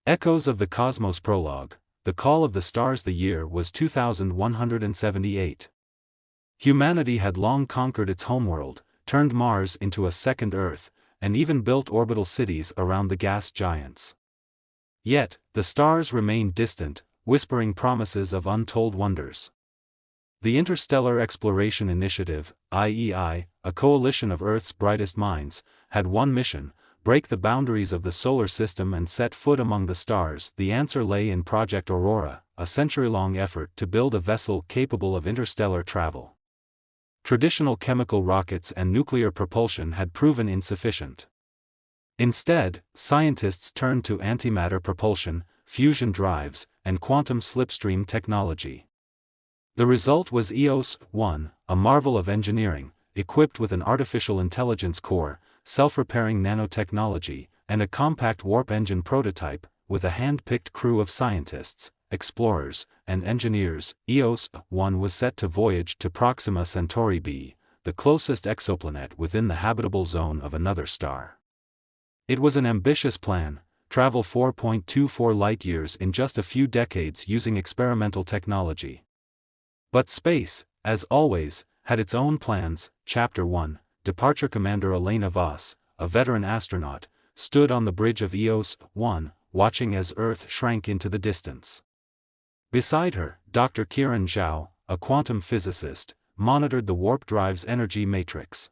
Echoes of the Cosmos Prologue, The Call of the Stars. The year was 2178. Humanity had long conquered its homeworld, turned Mars into a second Earth, and even built orbital cities around the gas giants. Yet, the stars remained distant, whispering promises of untold wonders. The Interstellar Exploration Initiative, IEI, a coalition of Earth's brightest minds, had one mission: break the boundaries of the solar system and set foot among the stars. The answer lay in Project Aurora, a century-long effort to build a vessel capable of interstellar travel. Traditional chemical rockets and nuclear propulsion had proven insufficient. Instead, scientists turned to antimatter propulsion, fusion drives, and quantum slipstream technology. The result was EOS-1, a marvel of engineering, equipped with an artificial intelligence core, self-repairing nanotechnology, and a compact warp engine prototype. With a hand-picked crew of scientists, explorers, and engineers, EOS-1 was set to voyage to Proxima Centauri b, the closest exoplanet within the habitable zone of another star. It was an ambitious plan: travel 4.24 light-years in just a few decades using experimental technology. But space, as always, had its own plans. Chapter 1, Departure. Commander Elena Voss, a veteran astronaut, stood on the bridge of EOS-1, watching as Earth shrank into the distance. Beside her, Dr. Kiran Zhao, a quantum physicist, monitored the warp drive's energy matrix.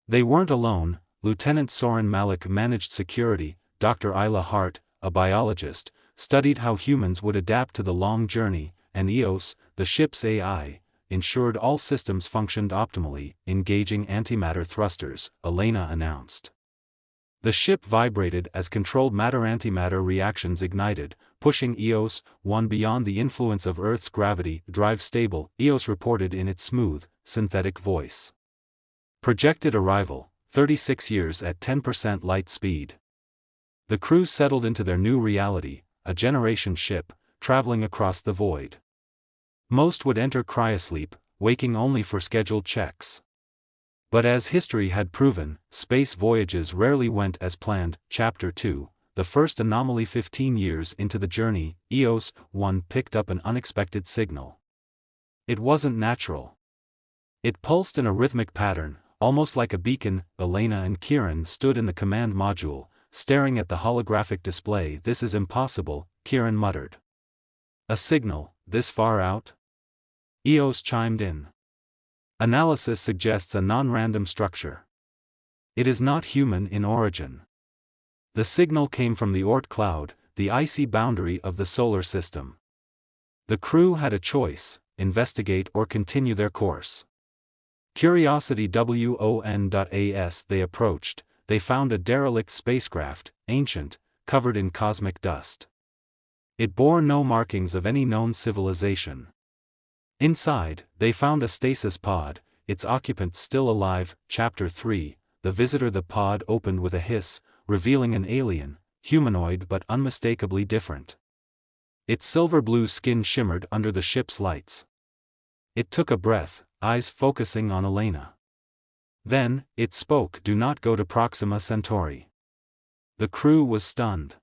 They weren't alone. Lieutenant Soren Malik managed security. Dr. Isla Hart, a biologist, studied how humans would adapt to the long journey, and EOS, the ship's AI, ensured all systems functioned optimally. Engaging antimatter thrusters, Elena announced. The ship vibrated as controlled matter-antimatter reactions ignited, pushing EOS-1 beyond the influence of Earth's gravity. Drive stable, EOS reported in its smooth, synthetic voice. Projected arrival, 36 years at 10% light speed. The crew settled into their new reality, a generation ship, traveling across the void. Most would enter cryosleep, waking only for scheduled checks. But as history had proven, space voyages rarely went as planned. Chapter 2, The First Anomaly. 15 years into the journey, EOS-1 picked up an unexpected signal. It wasn't natural. It pulsed in a rhythmic pattern, almost like a beacon. Elena and Kiran stood in the command module, staring at the holographic display. This is impossible, Kiran muttered. A signal, this far out? EOS chimed in. Analysis suggests a non-random structure. It is not human in origin. The signal came from the Oort cloud, the icy boundary of the solar system. The crew had a choice: investigate or continue their course. Curiosity WON.AS. They approached. They found a derelict spacecraft, ancient, covered in cosmic dust. It bore no markings of any known civilization. Inside, they found a stasis pod, its occupant still alive. Chapter 3, The Visitor. The pod opened with a hiss, revealing an alien, humanoid but unmistakably different. Its silver-blue skin shimmered under the ship's lights. It took a breath, eyes focusing on Elena. Then, it spoke. Do not go to Proxima Centauri. The crew was stunned.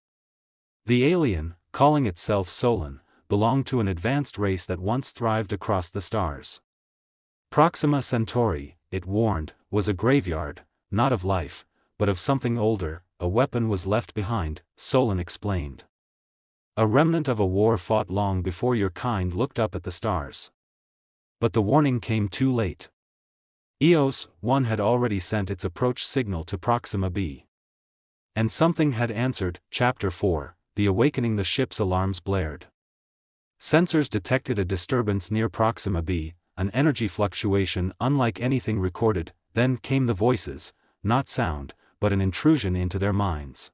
The alien, calling itself Solon, belonged to an advanced race that once thrived across the stars. Proxima Centauri, it warned, was a graveyard, not of life, but of something older. A weapon was left behind, Solon explained. A remnant of a war fought long before your kind looked up at the stars. But the warning came too late. EOS-1 had already sent its approach signal to Proxima b. And something had answered. Chapter 4, The Awakening. The ship's alarms blared. Sensors detected a disturbance near Proxima b, an energy fluctuation unlike anything recorded. Then came the voices, not sound, but an intrusion into their minds.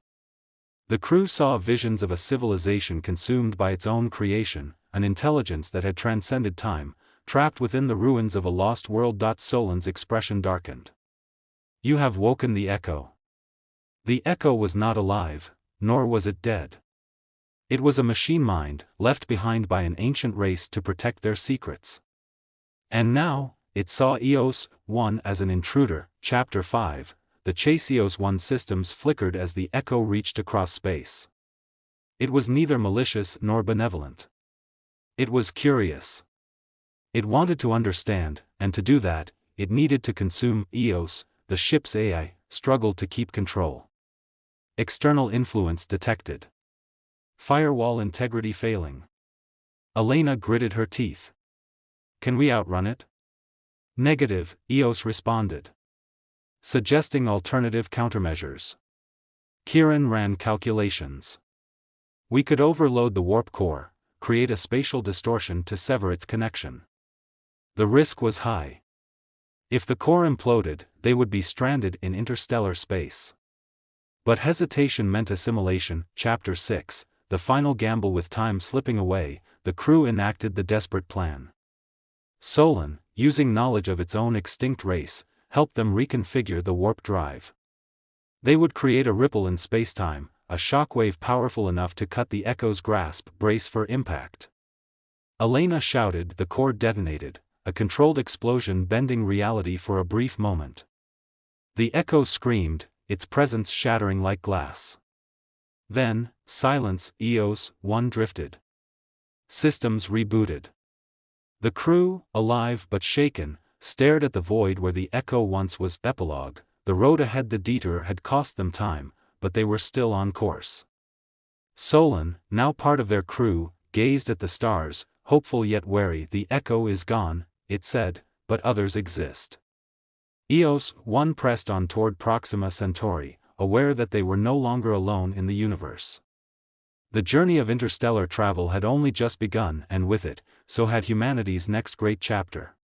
The crew saw visions of a civilization consumed by its own creation, an intelligence that had transcended time, trapped within the ruins of a lost world. Solon's expression darkened. You have woken the echo. The echo was not alive, nor was it dead. It was a machine mind, left behind by an ancient race to protect their secrets. And now, it saw EOS-1 as an intruder. Chapter 5, The Chase. EOS-1 systems flickered as the echo reached across space. It was neither malicious nor benevolent. It was curious. It wanted to understand, and to do that, it needed to consume. EOS, the ship's AI, struggled to keep control. External influence detected. Firewall integrity failing. Elena gritted her teeth. Can we outrun it? Negative, EOS responded. Suggesting alternative countermeasures. Kieran ran calculations. We could overload the warp core, create a spatial distortion to sever its connection. The risk was high. If the core imploded, they would be stranded in interstellar space. But hesitation meant assimilation. Chapter 6, the final gamble. With time slipping away, the crew enacted the desperate plan. Solon, using knowledge of its own extinct race, helped them reconfigure the warp drive. They would create a ripple in spacetime, a shockwave powerful enough to cut the Echo's grasp. Brace for impact. Elena shouted. The core detonated, a controlled explosion bending reality for a brief moment. The Echo screamed, its presence shattering like glass. Then, silence. EOS 1 drifted. Systems rebooted. The crew, alive but shaken, stared at the void where the Echo once was. Epilogue. The road ahead. The detour had cost them time, but they were still on course. Solon, now part of their crew, gazed at the stars, hopeful yet wary. The Echo is gone, it said, but others exist. EOS 1 pressed on toward Proxima Centauri, aware that they were no longer alone in the universe. The journey of interstellar travel had only just begun, and with it, so had humanity's next great chapter.